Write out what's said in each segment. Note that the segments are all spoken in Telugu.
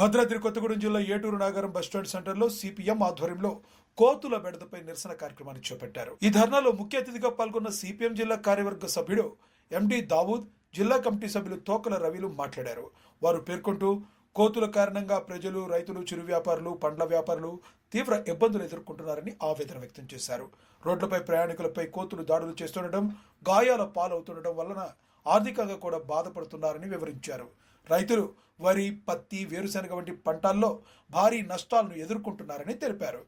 భద్రాద్రి కొత్తగూడెం జిల్లా ఏటూరు నాగారం బస్టాండ్ సెంటర్లో సిపిఎం ఆధ్వర్యంలో కోతుల బెడదపై నిరసన కార్యక్రమాన్ని చేపట్టారు. ఈ ధర్నాలో ముఖ్య అతిథిగా పాల్గొన్న సిపిఎం జిల్లా కార్యవర్గ సభ్యుడు ఎండి దావూద్, జిల్లా కమిటీ సభ్యులు తోకల రవిలు మాట్లాడారు. వారు పేర్కొంటూ కోతుల కారణంగా ప్రజలు, రైతులు, చిరు వ్యాపారులు, పండ్ల వ్యాపారులు తీవ్ర ఇబ్బందులు ఎదుర్కొంటున్నారని ఆవేదన వ్యక్తం చేశారు. రోడ్లపై ప్రయాణికులపై కోతులు దాడులు చేస్తుండటం, గాయాల పాలవుతుండటం వలన ఆర్థికంగా కూడా బాధపడుతున్నారని వివరించారు. రైతులు వరి, పత్తి, వేరుశెనగ వంటి పంటల్లో భారీ నష్టాలను ఎదుర్కొంటున్నారని తెలిపారు.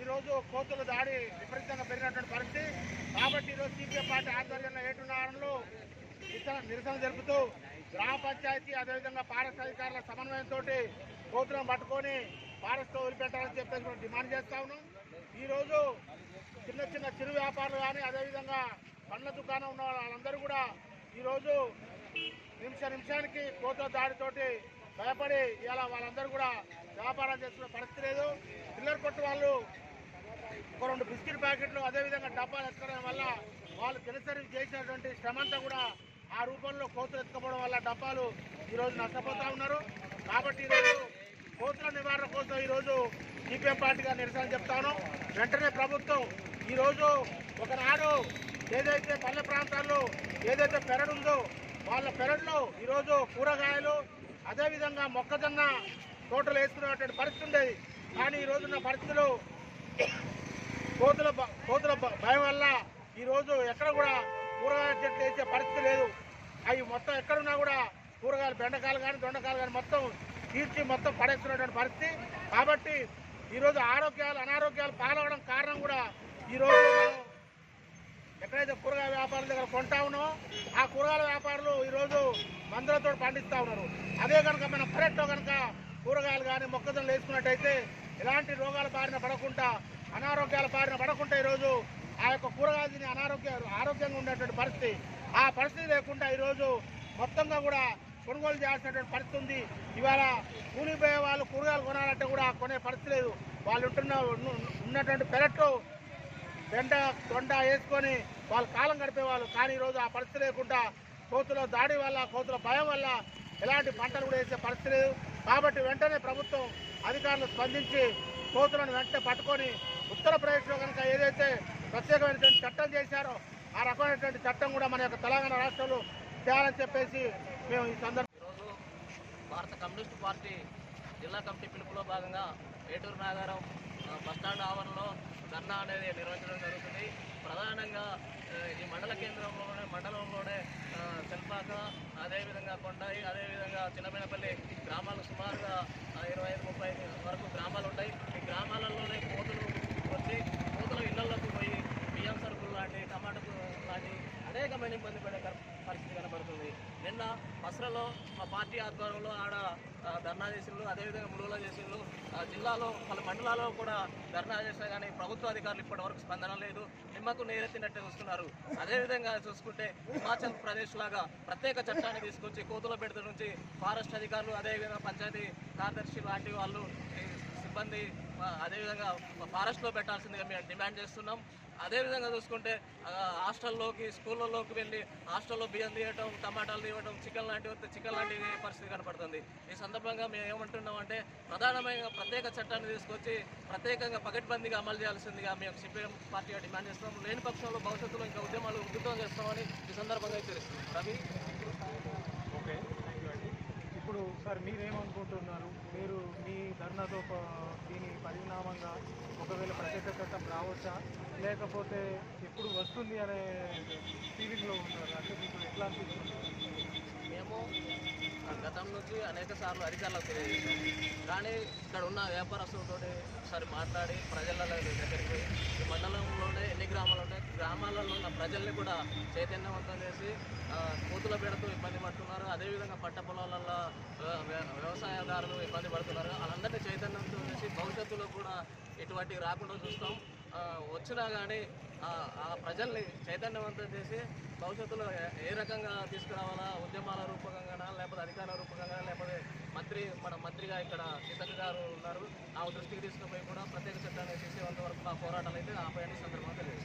ఈరోజు కోతుల దాడి విపరీతంగా పెరిగినటువంటి పరిస్థితి. కాబట్టి ఈరోజు సిపిఎం పార్టీ ఆధ్వర్యంలో ఏటున్నారంలో నిరసన జరుపుతూ గ్రామ పంచాయతీ అదేవిధంగా ఫారెస్ట్ అధికారుల సమన్వయంతో కోతులను పట్టుకొని ఫారెస్ట్ వదిలిపెట్టాలని చెప్పేసి డిమాండ్ చేస్తా ఉన్నాం. ఈరోజు చిన్న చిన్న చిరు వ్యాపారులు కానీ అదేవిధంగా పండ్ల దుకాణం ఉన్న వాళ్ళందరూ కూడా ఈరోజు నిమిషానికి కోతుల దాడితోటి భయపడి ఇలా వాళ్ళందరూ కూడా వ్యాపారం చేసుకునే పరిస్థితి లేదు. పిల్లర్ కొట్టు వాళ్ళు ఒక 2 బిస్కెట్ ప్యాకెట్లు అదేవిధంగా డబ్బాలు ఎత్తుకోవడం వల్ల వాళ్ళు దినసరి చేసినటువంటి శ్రమంతా కూడా ఆ రూపంలో కోతులు ఎత్తుకోవడం వల్ల డబ్బాలు ఈరోజు నష్టపోతూ ఉన్నారు. కాబట్టి ఈరోజు కోతుల నివారణ కోసం ఈరోజు సిపిఎం పార్టీగా నిరసన చెప్తాను. వెంటనే ప్రభుత్వం ఈరోజు ఒకనాడు ఏదైతే పల్లె ప్రాంతాల్లో ఏదైతే పెరడు ఉందో వాళ్ళ పెరడులో ఈరోజు కూరగాయలు అదేవిధంగా మొక్కజొన్న తోటలు వేసుకునేటువంటి పరిస్థితి ఉండేది. కానీ ఈరోజున్న పరిస్థితులు కోతుల భయం వల్ల ఈరోజు ఎక్కడ కూడా కూరగాయల చెట్లు వేసే పరిస్థితి లేదు. అవి మొత్తం ఎక్కడున్నా కూడా కూరగాయలు, బెండకాయలు కానీ దొండకాయలు కానీ మొత్తం తీర్చి మొత్తం పడేస్తున్నటువంటి పరిస్థితి. కాబట్టి ఈరోజు అనారోగ్యాలు పాలవడం కారణం కూడా ఈరోజు మనం ఎక్కడైతే కూరగాయల వ్యాపారుల దగ్గర కొంటా ఉన్నామో ఆ కూరగాయల వ్యాపారులు ఈరోజు మందులతో పండిస్తూ ఉన్నారు. అదే కనుక మన పెరట్లో కనుక కూరగాయలు కానీ మొక్కజొన్నలు వేసుకున్నట్టయితే ఎలాంటి రోగాల బారిన పడకుండా, అనారోగ్యాల బారిన పడకుండా ఈరోజు ఆ యొక్క కూరగాయలు తిని ఆరోగ్యంగా ఉండేటువంటి పరిస్థితి. ఆ పరిస్థితి లేకుండా ఈరోజు మొత్తంగా కూడా కొనుగోలు చేయాల్సినటువంటి పరిస్థితి ఉంది. ఇవాళ కూలిపోయే వాళ్ళు కూరగాయలు కొనాలంటే కూడా కొనే పరిస్థితి లేదు. వాళ్ళు ఉన్నటువంటి పెరట్లో దొండ వేసుకొని వాళ్ళు కాలం గడిపేవాళ్ళు. కానీ ఈరోజు ఆ పరిస్థితి లేకుండా కోతుల దాడి వల్ల, కోతుల భయం వల్ల ఎలాంటి పంటలు కూడా వేసే పరిస్థితి లేదు. కాబట్టి వెంటనే ప్రభుత్వం అధికారులు స్పందించి కోతులను వెంటనే పట్టుకొని ఉత్తరప్రదేశ్లో కనుక ఏదైతే ప్రత్యేకమైనటువంటి చట్టం చేశారో ఆ రకమైనటువంటి చట్టం కూడా మన యొక్క తెలంగాణ రాష్ట్రంలో చేయాలని చెప్పేసి మేము ఈ ఈరోజు భారత కమ్యూనిస్టు పార్టీ జిల్లా కమిటీ పిలుపులో భాగంగా ఏటూరు నాగారం బస్టాండ్ ఆవరణలో ధర్నా అనేది నిర్వహించడం జరుగుతుంది. ప్రధానంగా ఈ మండల మండలంలోనే తెల్పాక, అదేవిధంగా కొండాయి, అదేవిధంగా చిన్నబెనపల్లి గ్రామాలు సుమారుగా 25-30 వరకు గ్రామాలు ఉంటాయి. ఈ గ్రామాలలోనే కోతులు వచ్చి కోతుల ఇళ్లలోకి పోయి బియ్యం సరుకులు లాంటి, టమాటా లాంటి అనేకమైన ఇబ్బంది పడే పరిస్థితి కనబడుతుంది. నిన్న బస్రలో మా పార్టీ ఆధ్వర్యంలో ఆడ ధర్నా చేసిండ్రు, అదేవిధంగా ములుగులో చేసిండ్రు. జిల్లాలో పలు మండలాల్లో కూడా ధర్నా చేసినా కానీ ప్రభుత్వ అధికారులు ఇప్పటి వరకు స్పందన లేదు. నిమ్మకు నేరెత్తినట్టే చూస్తున్నారు. అదేవిధంగా చూసుకుంటే హిమాచల్ ప్రదేశ్ లాగా ప్రత్యేక చట్టాన్ని తీసుకొచ్చి కోతుల బెడద నుంచి ఫారెస్ట్ అధికారులు, అదేవిధంగా పంచాయతీ కార్యదర్శి లాంటి వాళ్ళు సిబ్బంది అదేవిధంగా ఫారెస్ట్లో పెట్టాల్సిందిగా మేము డిమాండ్ చేస్తున్నాం. అదేవిధంగా చూసుకుంటే హాస్టల్లోకి, స్కూళ్ళలోకి వెళ్ళి హాస్టల్లో బియ్యం తీయటం, టమాటాలు తీయటం, చికెన్ లాంటి పరిస్థితి కనపడుతుంది. ఈ సందర్భంగా మేము ఏమంటున్నాం అంటే ప్రధానమైన ప్రత్యేక చట్టాన్ని తీసుకొచ్చి ప్రత్యేకంగా పకడ్బందీగా అమలు చేయాల్సిందిగా మేము సిపిఎం పార్టీగా డిమాండ్ చేస్తున్నాం. లేని పక్షంలో భవిష్యత్తులో ఇంకా ఉద్యమాలు ఉధృతం చేస్తామని ఈ సందర్భంగా తెలుస్తుంది. రవి. ఓకే, థ్యాంక్ యూ అండి. ఇప్పుడు సార్ మీరేమనుకుంటున్నారు? మీరు మీ ధర్నాతో దీని పరిణామంగా ఒకవేళ ప్రత్యేక చట్టం రావచ్చా, లేకపోతే ఎప్పుడు వస్తుంది అనే ఫీలింగ్లో ఉంటారు? అంటే మీకు ఎట్లా అనిపిస్తుంది? మేము గతం నుంచి అనేక సార్లు అధికారులకు తెలియజేసాం. కానీ ఇక్కడ ఉన్న వ్యాపారస్తులతో ఒకసారి మాట్లాడి ప్రజల దగ్గరికి పోయి ఈ మండలంలోనే ఎన్ని గ్రామాలు ఉంటాయి, గ్రామాలలో ఉన్న ప్రజల్ని కూడా చైతన్యవంతం చేసి కోతుల బెడతో ఇబ్బంది పడుతున్నారు. అదేవిధంగా పంట పొలాలలో వ్యవసాయదారులు ఇబ్బంది పడుతున్నారు. వాళ్ళందరినీ చైతన్యవంతం చేసి భవిష్యత్తులో కూడా ఇటువంటివి రాకుండా చూస్తాం. వచ్చినా కానీ ఆ ప్రజల్ని చైతన్యవంతం చేసి భవిష్యత్తులో ఏ రకంగా తీసుకురావాలా, ఉద్యమాల రూపకంగా లేకపోతే అధికార రూపకంగా లేకపోతే మన మంత్రిగా ఇక్కడ సీతక్క గారు ఉన్నారు, ఆ దృష్టికి తీసుకుపోయి కూడా ప్రత్యేక చట్టాన్ని చేసేంత వరకు మా పోరాటాలు అయితే ఆపేయని సందర్భంగా తెలియజేస్తాం.